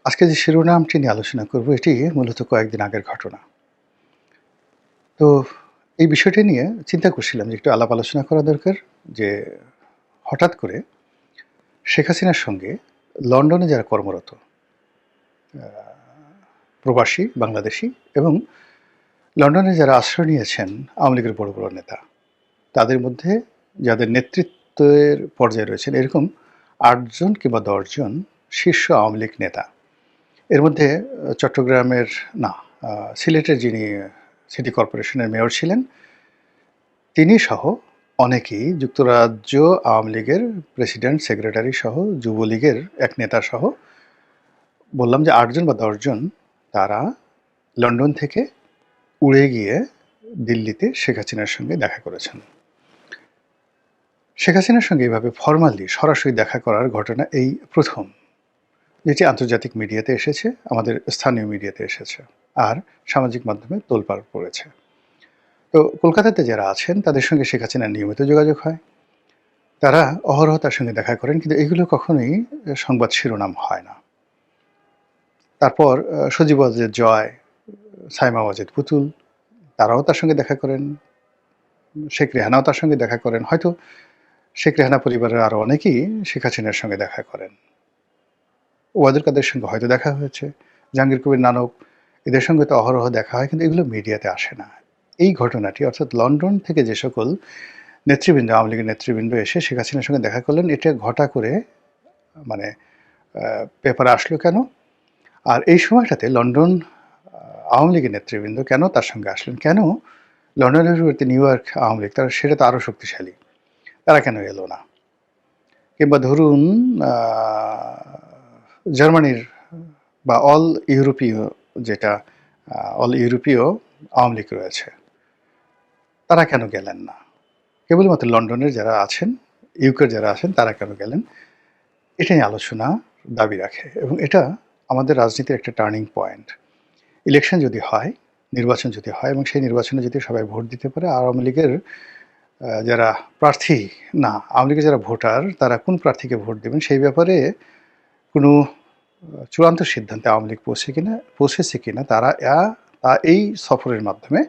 আজকে যে শিরোনামটি নিয়ে আলোচনা করব এটি মূলত কয়েকদিন আগের ঘটনা। তো এই বিষয়টি নিয়ে চিন্তা করছিলাম যে একটু আলাপ আলোচনা করা দরকার যে হঠাৎ করে শেখ হাসিনার সঙ্গে লন্ডনে যারা কর্মরত আ প্রবাসী বাংলাদেশী এবং লন্ডনে যারা আশ্রয় নিয়েছেন আওয়ামী লীগের বড়, বড় নেতা, তাদের মধ্যে যাদের নেতৃত্বের পর্যায়ে রয়েছেন এরকম ৮ জন কিংবা ১০ জন শীর্ষ আওয়ামী লীগ নেতা। এর মধ্যে চট্টগ্রামের না, সিলেটের যিনি সিটি কর্পোরেশনের মেয়র ছিলেন, তিনি সহ অনেকেই যুক্তরাজ্য আওয়ামী লীগের প্রেসিডেন্ট, সেক্রেটারি সহ যুবলীগের এক নেতা সহ বললাম যে ৮ জন বা ১০ জন তারা লন্ডন থেকে উড়ে গিয়ে দিল্লিতে শেখ হাসিনার সঙ্গে দেখা করেছেন। শেখ হাসিনার সঙ্গে এভাবে ফরমালি সরাসরি দেখা করার ঘটনা এই প্রথম, যেটি আন্তর্জাতিক মিডিয়াতে এসেছে, আমাদের স্থানীয় মিডিয়াতে এসেছে আর সামাজিক মাধ্যমে তোলপাড় পড়েছে। তো কলকাতাতে যারা আছেন তাদের সঙ্গে শেখ হাসিনার নিয়মিত যোগাযোগ হয়। তারা অহরহ তার সঙ্গে দেখা করেন, কিন্তু এগুলো কখনোই সংবাদ শিরোনাম হয় না। তারপর সজীব ওয়াজেদ জয়, সাইমা ওয়াজেদ পুতুল, তারাও তার সঙ্গে দেখা করেন। শেখ রেহানাও তার সঙ্গে দেখা করেন। হয়তো শেখ রেহানা পরিবারের আরও অনেকেই শেখ হাসিনার সঙ্গে দেখা করেন। ওয়াদুল কাদের সঙ্গে হয়তো দেখা হয়েছে, জাহাঙ্গীর কবির নানক, এদের সঙ্গে তো অহরহ দেখা হয়, কিন্তু এগুলো মিডিয়াতে আসে না। এই ঘটনাটি অর্থাৎ লন্ডন থেকে যে সকল নেতৃবৃন্দ, আওয়ামী লীগের নেতৃবৃন্দ এসে শেখ হাসিনার সঙ্গে দেখা করলেন, এটা ঘটা করে মানে পেপারে আসলো কেন? আর এই সময়টাতে লন্ডন আওয়ামী লীগের নেতৃবৃন্দ কেন তার সঙ্গে আসলেন? কেন লন্ডনের পরিবর্তে নিউ ইয়র্ক আওয়ামী লীগ, তারা সেটা তো আরও শক্তিশালী, তারা কেন এলো না? কিংবা ধরুন জার্মানির বা অল ইউরোপীয়, যেটা অল ইউরোপীয় আওয়ামী লীগ রয়েছে, তারা কেন গেলেন না? কেবলমাত্র লন্ডনের যারা আছেন, ইউকের যারা আছেন, তারা কেন গেলেন? এটা নিয়ে আলোচনা দাবি রাখে এবং এটা আমাদের রাজনীতির একটা টার্নিং পয়েন্ট। ইলেকশন যদি হয়, নির্বাচন যদি হয় এবং সেই নির্বাচনে যদি সবাই ভোট দিতে পারে, আওয়ামী লীগের যারা প্রার্থী, না, আওয়ামী লীগের যারা ভোটার, তারা কোন প্রার্থীকে ভোট দেবেন সেই ব্যাপারে কোনো চূড়ান্ত সিদ্ধান্তে আওয়ামী লীগ পৌঁছেছে কিনা তারা এই সফরের মাধ্যমে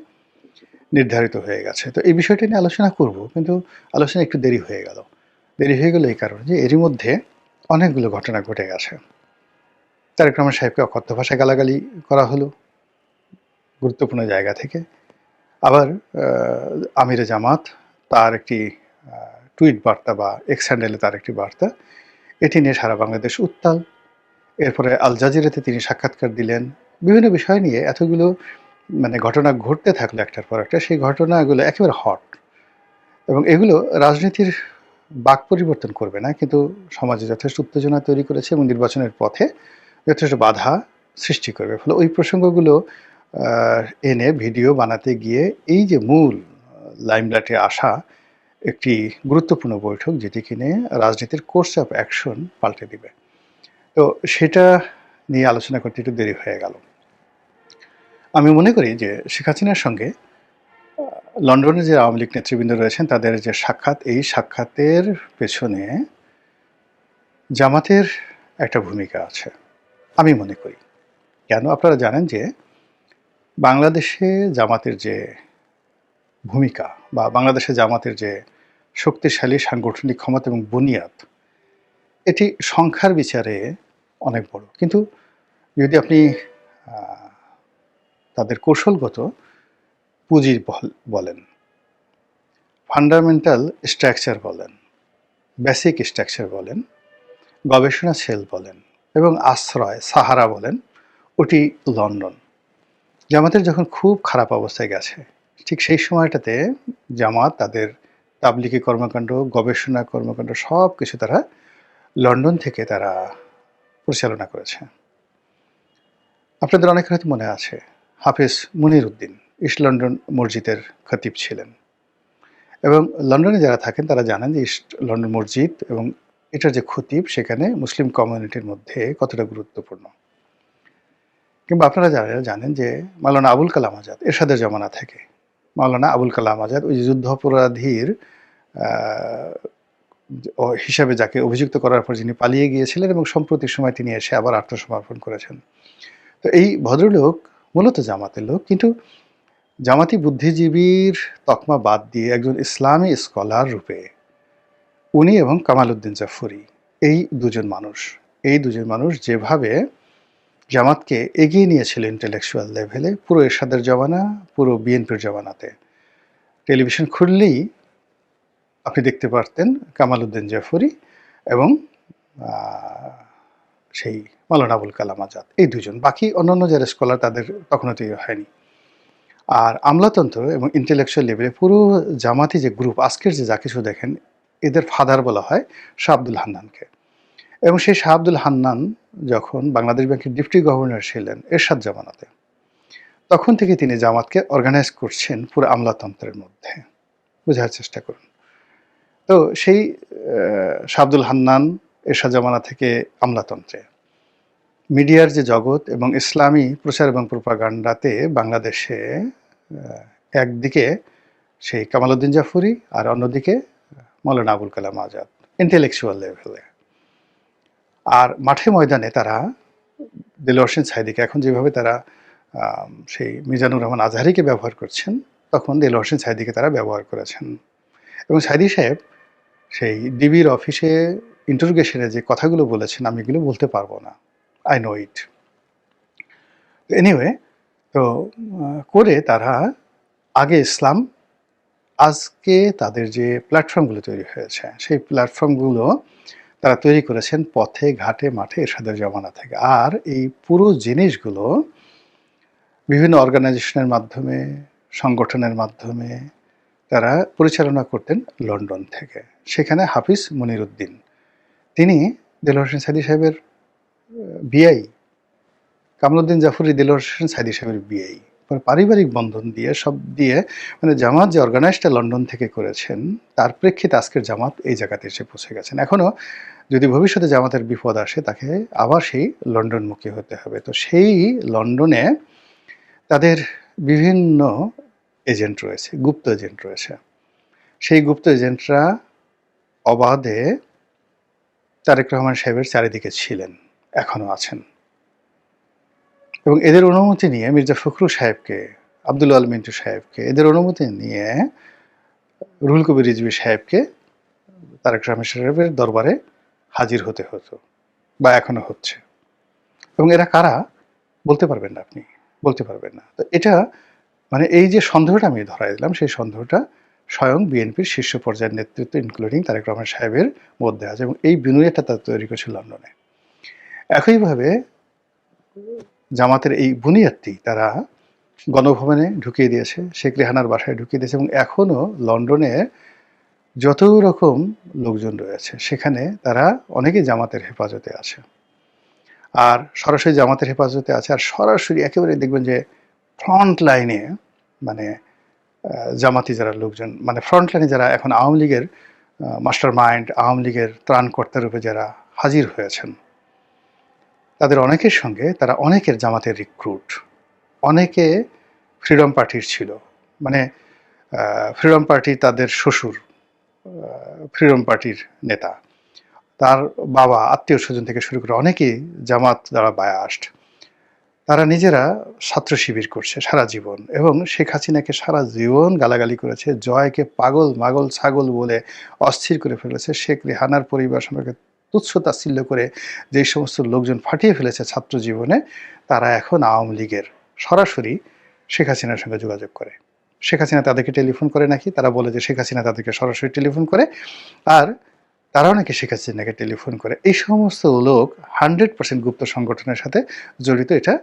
নির্ধারিত হয়ে গেছে। তো এই বিষয়টা নিয়ে আলোচনা করব, কিন্তু আলোচনা একটু দেরি হয়ে গেল। দেরি হয়ে গেল এই কারণে যে এরই মধ্যে অনেকগুলো ঘটনা ঘটে গেছে। তারেক রহমান সাহেবকে অকথ্য ভাষায় গালাগালি করা হলো গুরুত্বপূর্ণ জায়গা থেকে। আবার আমিরে জামাত, তার একটি টুইট বার্তা বা এক্স হ্যান্ডেলে তার একটি বার্তা, এটি নিয়ে সারা বাংলাদেশ উত্তাল। এরপরে আল জাজিরাতে তিনি সাক্ষাৎকার দিলেন। বিভিন্ন বিষয় নিয়ে এতগুলো ঘটনা ঘটতে থাকলো একটার পর একটা। সেই ঘটনাগুলো একেবারে হট এবং এগুলো রাজনীতির বাক পরিবর্তন করবে না, কিন্তু সমাজে যথেষ্ট উত্তেজনা তৈরি করেছে এবং নির্বাচনের পথে যথেষ্ট বাধা সৃষ্টি করবে। ফলে ওই প্রসঙ্গগুলো এনে ভিডিও বানাতে গিয়ে এই যে মূল লাইমলাইটে আসা একটি গুরুত্বপূর্ণ বৈঠক, যেটি কিনে রাজনীতির কোর্স অফ অ্যাকশন পাল্টে দিবে। তো সেটা নিয়ে আলোচনা করতে একটু দেরি হয়ে গেল। আমি মনে করি যে শেখ হাসিনার সঙ্গে লন্ডনের যে আওয়ামী লীগ নেতৃবৃন্দ রয়েছেন তাদের যে সাক্ষাৎ, এই সাক্ষাতের পেছনে জামাতের একটা ভূমিকা আছে আমি মনে করি। কেন? আপনারা জানেন যে বাংলাদেশে জামাতের যে ভূমিকা বা বাংলাদেশে জামাতের যে শক্তিশালী সাংগঠনিক ক্ষমতা এবং বুনিয়াদ, এটি সংখ্যার বিচারে অনেক বড়। কিন্তু যদি আপনি তাদের কৌশলগত পুঁজি বলেন, ফান্ডামেন্টাল স্ট্রাকচার বলেন, বেসিক স্ট্রাকচার বলেন, গবেষণা সেল বলেন এবং আশ্রয় সাহারা বলেন, ওটি লন্ডন। জামাতের যখন খুব খারাপ অবস্থায় গেছে, ঠিক সেই সময়টাতে জামাত তাদের তাবলিগি কর্মকাণ্ড, গবেষণা কর্মকাণ্ড সব কিছু তারা লন্ডন থেকে তারা পরিচালনা করেছে। আপনাদের অনেকের হয়তো মনে আছে, হাফেজ মুনির উদ্দিন ইস্ট লন্ডন মসজিদের খতিব ছিলেন এবং লন্ডনে যারা থাকেন তারা জানেন যে ইস্ট লন্ডন মসজিদ এবং এটার যে খতিব সেখানে মুসলিম কমিউনিটির মধ্যে কতটা গুরুত্বপূর্ণ। কিংবা আপনারা যারা জানেন যে মাওলানা আবুল কালাম আজাদ এরশাদের জমানা থেকে, মাওলানা আবুল কালাম আজাদ ওই যুদ্ধাপরাধীর হিসাবে যাকে অভিযুক্ত করার পর যিনি পালিয়ে গিয়েছিলেন এবং সম্প্রতির সময় তিনি এসে আবার আত্মসমর্পণ করেছেন। তো এই ভদ্রলোক মূলত জামাতের লোক, কিন্তু জামাতি বুদ্ধিজীবীর তকমা বাদ দিয়ে একজন ইসলামী স্কলার রূপে উনি এবং কামাল উদ্দিন জাফরি, এই দুজন মানুষ যেভাবে জামাতকে এগিয়ে নিয়েছিল ইন্টেলেকচুয়াল লেভেলে, পুরো এরশাদের জমানা, পুরো বিএনপির জমানাতে টেলিভিশন খুললেই আপনি দেখতে পারতেন কামাল উদ্দিন জাফরি এবং সেই মাওলানা আবুল কালাম আজাদ, এই দুজন। বাকি অন্যান্য যারা স্কলার তাদের তখনও তৈরি হয়নি। আর আমলাতন্ত্র এবং ইন্টেলেকচুয়াল লেভেলে পুরো জামাতি যে গ্রুপ, আজকের যে যা কিছু দেখেন, এদের ফাদার বলা হয় শাহ আব্দুল হান্নানকে। এবং সেই শাহ আব্দুল হান্নান যখন বাংলাদেশ ব্যাংকের ডিপটি গভর্নর ছিলেন এরশাদ জামানাতে, তখন থেকে তিনি জামাতকে অর্গানাইজ করছেন পুরো আমলাতন্ত্রের মধ্যে। বোঝার চেষ্টা করুন। তো সেই শাহ আব্দুল হান্নান এরশাদ জামানা থেকে আমলাতন্ত্রে, মিডিয়ার যে জগৎ এবং ইসলামী প্রচার এবং প্রোপাগান্ডাতে বাংলাদেশে একদিকে সেই কামাল উদ্দিন জাফরি আর অন্যদিকে মাওলানা আবুল কালাম আজাদ ইন্টেলেকচুয়াল লেভেলে। আর মাঠে ময়দানে তারা দেলোয়ার হোসেন সাঈদীকে এখন যেভাবে তারা সেই মিজানুর রহমান আজহারিকে ব্যবহার করছেন, তখন দেলোয়ার হোসেন সাঈদীকে তারা ব্যবহার করেছেন। এবং সাঈদী সাহেব সেই ডিবির অফিসে ইন্টারোগেশনে যে কথাগুলো বলেছেন, আমি এগুলো বলতে পারবো না, আই নো ইট। এনিওয়ে, তো করে তারা আগে ইসলাম, আজকে তাদের যে প্ল্যাটফর্মগুলো তৈরি হয়েছে, সেই প্ল্যাটফর্মগুলো তারা তৈরি করেছেন পথে ঘাটে মাঠে এরশাদের জমানা থেকে। আর এই পুরো জিনিসগুলো বিভিন্ন অর্গানাইজেশনের মাধ্যমে, সংগঠনের মাধ্যমে তারা পরিচালনা করতেন লন্ডন থেকে। সেখানে হাফিজ মনিরুদ্দিন, তিনি দেলোয়ার হোসেন সাঈদী সাহেবের বিআই, কামরুদ্দিন জাফরি দেলোয়ার হোসেন সাঈদী সাহেবের বিআই। পারিবারিক বন্ধন দিয়ে সব দিয়ে মানে জামাত যে অর্গানাইজটা লন্ডন থেকে করেছেন, তার প্রেক্ষিতে আজকের জামাত এই জায়গাতে এসে পৌঁছে গেছেন। এখনও যদি ভবিষ্যতে জামাতের বিপদ আসে, তাকে আবার সেই লন্ডনমুখী হতে হবে। তো সেই লন্ডনে তাদের বিভিন্ন এজেন্ট রয়েছে, গুপ্ত এজেন্ট রয়েছে। সেই গুপ্ত এজেন্টরা অবাধে তারেক রহমান সাহেবের চারিদিকে ছিলেন, এখনও আছেন। এবং এদের অনুমতি নিয়ে মির্জা ফখরুল সাহেবকে, আব্দুল আল মিন্টু সাহেবকে, এদের অনুমতি নিয়ে রুহুল কবির রিজভী সাহেবকে তারেক রহমান সাহেবের দরবারে হাজির হতে হতো, বা এখনো হচ্ছে। এবং এরা কারা বলতে পারবেন না, আপনি বলতে পারবেন না। তো এটা মানে এই যে সন্দেহটা আমি ধরাই দিলাম, সেই সন্দেহটা স্বয়ং বিএনপির শীর্ষ পর্যায়ের নেতৃত্ব ইনক্লুডিং তারেক রহমান সাহেবের মধ্যে আছে, এবং এই বিনয়টা তারা তৈরি করেছে লন্ডনে। একইভাবে জামাতের এই বুনিয়াদটি তারা গণভবনে ঢুকিয়ে দিয়েছে, শেখ রেহানার বাসায় ঢুকিয়ে দিয়েছে, এবং এখনও লন্ডনে যত রকম লোকজন রয়েছে সেখানে তারা অনেকেই জামাতের হেফাজতে আছে, আর সরাসরি জামাতের হেফাজতে আছে, আর সরাসরি একেবারে দেখবেন যে ফ্রন্ট লাইনে মানে জামাতি যারা লোকজন, মানে ফ্রন্ট লাইনে যারা এখন আওয়ামী লীগের মাস্টার মাইন্ড, আওয়ামী লীগের ত্রাণকর্তা রূপে যারা হাজির হয়েছেন, তাদের অনেকের সঙ্গে তারা অনেকের জামাতের রিক্রুট, অনেকে ফ্রিডম পার্টির ছিল, মানে ফ্রিডম পার্টি তাদের শ্বশুর ফ্রিডম পার্টির নেতা, তার বাবা, আত্মীয় স্বজন থেকে শুরু করে অনেকেই জামাত যারা বায়াস্ট, তারা নিজেরা ছাত্র শিবির করছে সারা জীবন, এবং শেখ হাসিনাকে সারা জীবন গালাগালি করেছে, জয়কে পাগল মাগল ছাগল বলে অস্থির করে ফেলেছে, শেখ রেহানার পরিবার সম্পর্কে তুচ্ছ তাচ্ছিল্য করে যেই সমস্ত লোকজন ফাটিয়ে ফেলেছে ছাত্র জীবনে, তারা এখন আওয়ামী লীগের সরাসরি শেখ হাসিনার সঙ্গে যোগাযোগ করে। শেখ হাসিনা তাদেরকে টেলিফোন করে নাকি, তারা বলে যে শেখ হাসিনা তাদেরকে সরাসরি টেলিফোন করে, আর তারাও নাকি শেখ হাসিনাকে টেলিফোন করে। এই সমস্ত লোক 100% গুপ্ত সংগঠনের সাথে জড়িত। এটা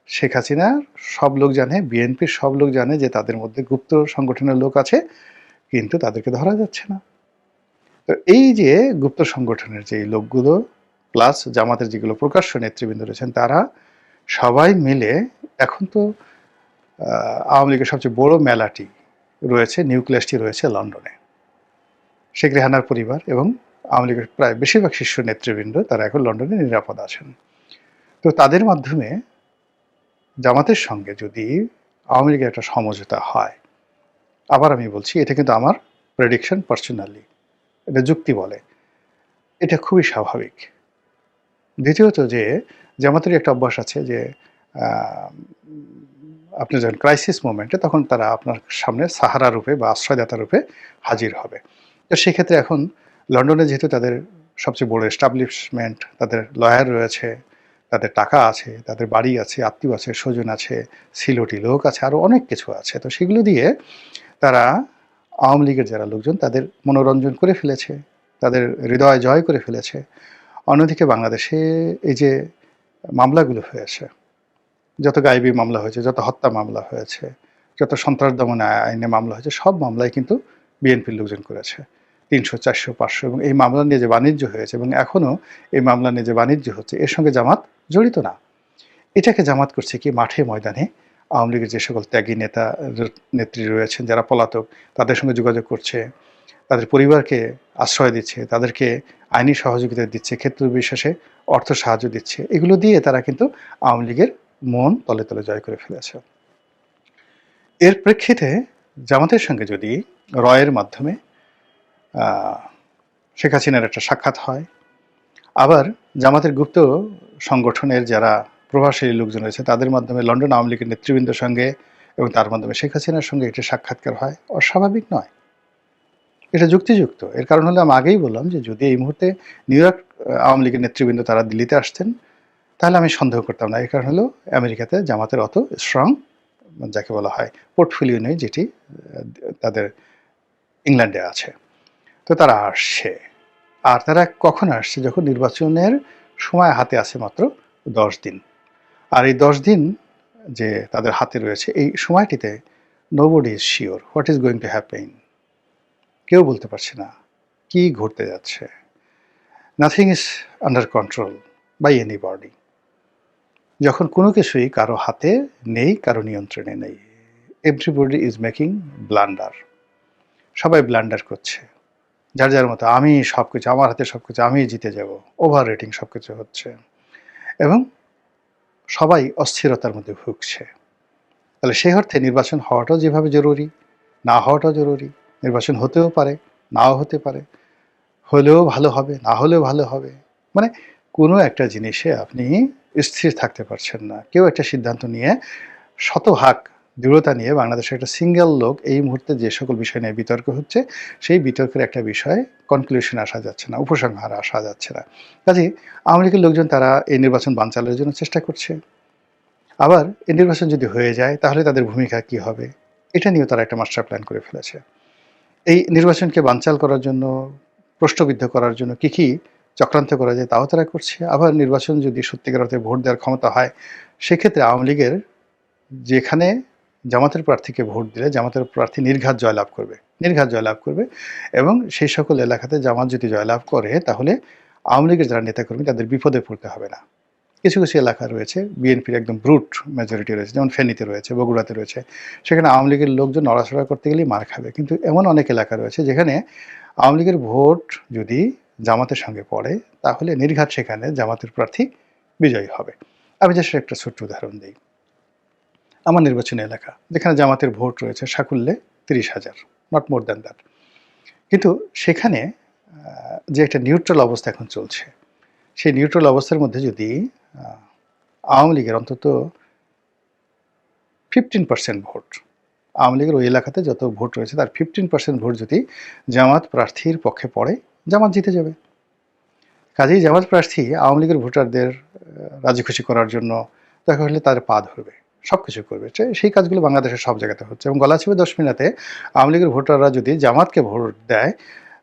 শেখ হাসিনার সব লোক জানে, বিএনপির সব লোক জানে যে তাদের মধ্যে গুপ্ত সংগঠনের লোক আছে, কিন্তু তাদেরকে ধরা যাচ্ছে না। তো এই যে গুপ্ত সংগঠনের যে লোকগুলো প্লাস জামাতের যেগুলো প্রকাশ্য নেতৃবৃন্দ রয়েছেন, তারা সবাই মিলে এখন তো আওয়ামী লীগের সবচেয়ে বড় মেলাটি রয়েছে, নিউক্লিয়াসটি রয়েছে লন্ডনে। শেখ রেহানার পরিবার এবং আওয়ামী লীগের প্রায় বেশিরভাগ শীর্ষ নেতৃবৃন্দ তারা এখন লন্ডনে নিরাপদ আছেন। তো তাদের মাধ্যমে জামাতের সঙ্গে যদি আওয়ামী লীগের একটা সমঝোতা হয়, আবার আমি বলছি এটা কিন্তু আমার প্রেডিকশন পার্সোনালি, এটা যুক্তি বলে, এটা খুবই স্বাভাবিক। দ্বিতীয়ত যে জামাতেরই একটা অভ্যাস আছে যে আ আপনি যখন ক্রাইসিস মোমেন্টে তখন তারা আপনার সামনে সাহারা রূপে বা আশ্রয়দাতা রূপে হাজির হবে। তো সেক্ষেত্রে এখন লন্ডনে যেহেতু তাদের সবচেয়ে বড় এস্টাবলিশমেন্ট, তাদের লয়ার রয়েছে, তাদের টাকা আছে, তাদের বাড়ি আছে, আত্মীয় আছে, স্বজন আছে, সিলটি লোক আছে, আরও অনেক কিছু আছে। তো সেগুলো দিয়ে তারা আওয়ামী লীগের যারা লোকজন তাদের মনোরঞ্জন করে ফেলেছে, তাদের হৃদয় জয় করে ফেলেছে। অন্যদিকে বাংলাদেশে এই যে মামলাগুলো হয়েছে, যত গায়েবী মামলা হয়েছে, যত হত্যা মামলা হয়েছে, যত সন্ত্রাস দমন আইনে মামলা হয়েছে, সব মামলায় কিন্তু বিএনপির লোকজন করেছে। ৩০০, ৪০০, ৫০০ এবং এই মামলা নিয়ে যে বাণিজ্য হয়েছে এবং এখনও এই মামলা নিয়ে যে বাণিজ্য হচ্ছে এর সঙ্গে জামাত জড়িত না। এটাকে জামাত করছে কি মাঠে ময়দানে আওয়ামী লীগের যে সকল ত্যাগী নেতা নেত্রী রয়েছেন যারা পলাতক তাদের সঙ্গে যোগাযোগ করছে, তাদের পরিবারকে আশ্রয় দিচ্ছে, তাদেরকে আইনি সহযোগিতা দিচ্ছে, ক্ষেত্র বিশেষে অর্থ সাহায্য দিচ্ছে। এগুলো দিয়ে তারা কিন্তু আওয়ামী লীগের মন তলে তলে জয় করে ফেলেছে। এর প্রেক্ষিতে জামাতের সঙ্গে যদি রয়ের মাধ্যমে শেখ হাসিনার একটা সাক্ষাৎ হয়, আবার জামাতের গুপ্ত সংগঠনের যারা প্রভাবশালী লোকজন রয়েছে তাদের মাধ্যমে লন্ডন আওয়ামী লীগের নেতৃবৃন্দের সঙ্গে এবং তার মাধ্যমে শেখ হাসিনার সঙ্গে একটি সাক্ষাৎকার হয়, অস্বাভাবিক নয়, এটা যুক্তিযুক্ত। এর কারণ হলো আমি আগেই বললাম যে যদি এই মুহূর্তে নিউ ইয়র্ক আওয়ামী লীগের নেতৃবৃন্দ তারা দিল্লিতে আসতেন তাহলে আমি সন্দেহ করতাম না। এর কারণ হলো আমেরিকাতে জামাতের অত স্ট্রং যাকে বলা হয় পোর্টফোলিও নেই, যেটি তাদের ইংল্যান্ডে আছে। তো তারা আসছে, আর তারা কখন আসছে? যখন নির্বাচনের সময় হাতে আছে মাত্র 10 দিন। আর এই 10 দিন যে তাদের হাতে রয়েছে এই সময়টিতে nobody is sure what is going to happen. কেউ বলতে পারছে না কি ঘটতে যাচ্ছে। Nothing is under control by anybody. যখন কোনো কিছুই কারো হাতে নেই, কারো নিয়ন্ত্রণে নেই, এভরিবডি ইজ মেকিং ব্লান্ডার। সবাই ব্লান্ডার করছে যার যার মতো, আমি সব কিছু, আমার হাতে সব কিছু, আমি জিতে যাব, ওভার রেটিং সব কিছু হচ্ছে এবং সবাই অস্থিরতার মধ্যে ভুগছে। তাহলে সেই অর্থে নির্বাচন হওয়াটাও যেভাবে জরুরি, না হওয়াটাও জরুরি। নির্বাচন হতেও পারে, নাও হতে পারে, হলেও ভালো হবে, না হলেও ভালো হবে। মানে কোনো একটা জিনিসে আপনি স্থির থাকতে পারছেন না। কেউ একটা সিদ্ধান্ত নিয়ে শতভাগ দৃঢ়তা নিয়ে বাংলাদেশের একটা সিঙ্গেল লোক এই মুহূর্তে যে সকল বিষয় নিয়ে বিতর্ক হচ্ছে সেই বিতর্কের একটা বিষয়ে কনক্লুশন আসা যাচ্ছে না, উপসংহারে আসা যাচ্ছে না। কাজেই আওয়ামী লীগের লোকজন তারা এই নির্বাচন বানচালের জন্য চেষ্টা করছে। আবার এই নির্বাচন যদি হয়ে যায় তাহলে তাদের ভূমিকা কি হবে এটা নিয়েও তারা একটা মাস্টার প্ল্যান করে ফেলেছে। এই নির্বাচনকে বানচাল করার জন্য, প্রশ্নবিদ্ধ করার জন্য কী কী চক্রান্ত করা যায় তাও তারা করছে। আবার নির্বাচন যদি সত্যিকার অর্থে ভোট দেওয়ার ক্ষমতা হয় সেক্ষেত্রে আওয়ামী লীগের যেখানে জামাতের প্রার্থীকে ভোট দিলে জামাতের প্রার্থী নির্ঘাত জয়লাভ করবে, নির্ঘাত জয়লাভ করবে এবং সেই সকল এলাকাতে জামাত যদি জয়লাভ করে তাহলে আওয়ামী লীগের যারা নেতাকর্মী তাদের বিপদে পড়তে হবে না। কিছু কিছু এলাকা রয়েছে বিএনপির একদম ব্রুট মেজরিটি রয়েছে, যেমন ফেনীতে রয়েছে, বগুড়াতে রয়েছে, সেখানে আওয়ামী লীগের লোকজন নড়াচড়া করতে গেলেই মার খাবে। কিন্তু এমন অনেক এলাকা রয়েছে যেখানে আওয়ামী লীগের ভোট যদি জামাতের সঙ্গে পড়ে তাহলে নির্ঘাত সেখানে জামাতের প্রার্থী বিজয়ী হবে। আমি জাস্ট একটা ছোট্ট উদাহরণ দিই। আমার নির্বাচনী এলাকা যেখানে জামাতের ভোট রয়েছে সাকুল্যে 30,000, নট মোর দ্যান দ্যাট। কিন্তু সেখানে যে একটা নিউট্রাল অবস্থা এখন চলছে, সেই নিউট্রাল অবস্থার মধ্যে যদি আওয়ামী লীগের অন্তত 15% ভোট, আওয়ামী লীগের ওই এলাকাতে যত ভোট রয়েছে তার 15% ভোট যদি জামাত প্রার্থীর পক্ষে পড়ে জামাত জিতে যাবে। কাজেই জামাত প্রার্থী আওয়ামী লীগের ভোটারদের রাজি খুশি করার জন্য দেখা হলে তার পা ধরবে, সব কিছু করবে। সেই কাজগুলো বাংলাদেশের সব জায়গাতে হচ্ছে এবং গলাচিপে 10 মিনিটে আওয়ামী লীগের ভোটাররা যদি জামাতকে ভোট দেয়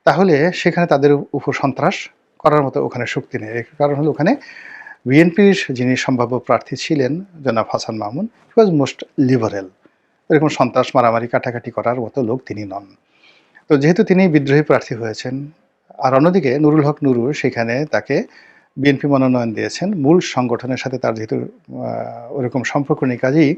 তাহলে সেখানে তাদের উপর সন্ত্রাস করার মতো ওখানে শক্তি নেই। কারণ হলো ওখানে বিএনপির যিনি সম্ভাব্য প্রার্থী ছিলেন জনাব হাসান মামুন, হি ওয়াজ মোস্ট লিবারেল। এরকম সন্ত্রাস মারামারি কাটাকাটি করার মতো লোক তিনি নন। তো যেহেতু তিনি বিদ্রোহী প্রার্থী হয়েছেন, আর অন্যদিকে নুরুল হক নুরু সেখানে তাকে বিএনপি মনোনয়ন দিয়েছেন, মূল সংগঠনের সাথে তার যেহেতু ওরকম সম্পর্ক নেই, কাজেই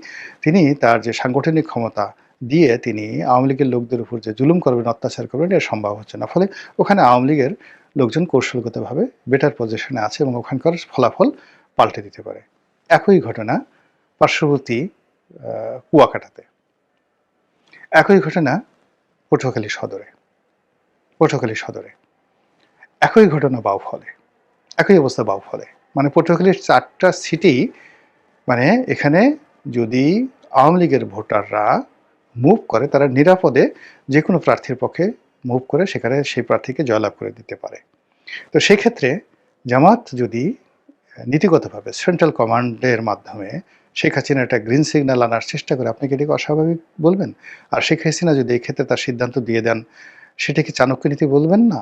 তিনি তার যে সাংগঠনিক ক্ষমতা দিয়ে তিনি আওয়ামী লীগের লোকদের উপর যে জুলুম করবেন, অত্যাচার করবেন এটা সম্ভব হচ্ছে না। ফলে ওখানে আওয়ামী লীগের লোকজন কৌশলগতভাবে বেটার পজিশনে আছে এবং ওখানকার ফলাফল পাল্টে দিতে পারে। একই ঘটনা পার্শ্ববর্তী কুয়াকাটাতে, একই ঘটনা পটুয়াখালী সদরে, পটুয়াখালী সদরে একই ঘটনা বাউফলে, একই অবস্থা বাউফলে। মানে পটুয়াখালীর ৪ টা সিটি, মানে এখানে যদি আওয়ামী লীগের ভোটাররা মুভ করে, তারা নিরাপদে যেকোনো প্রার্থীর পক্ষে মুভ করে সেখানে সেই প্রার্থীকে জয়লাভ করে দিতে পারে। তো সেক্ষেত্রে জামাত যদি নীতিগতভাবে সেন্ট্রাল কমান্ডের মাধ্যমে শেখ হাসিনা একটা গ্রিন সিগন্যাল আনার চেষ্টা করে, আপনি কি এটাকে অস্বাভাবিক বলবেন? আর শেখ হাসিনা যদি এই ক্ষেত্রে তার সিদ্ধান্ত দিয়ে দেন, সেটা কি চাণক্য নীতি বলবেন না?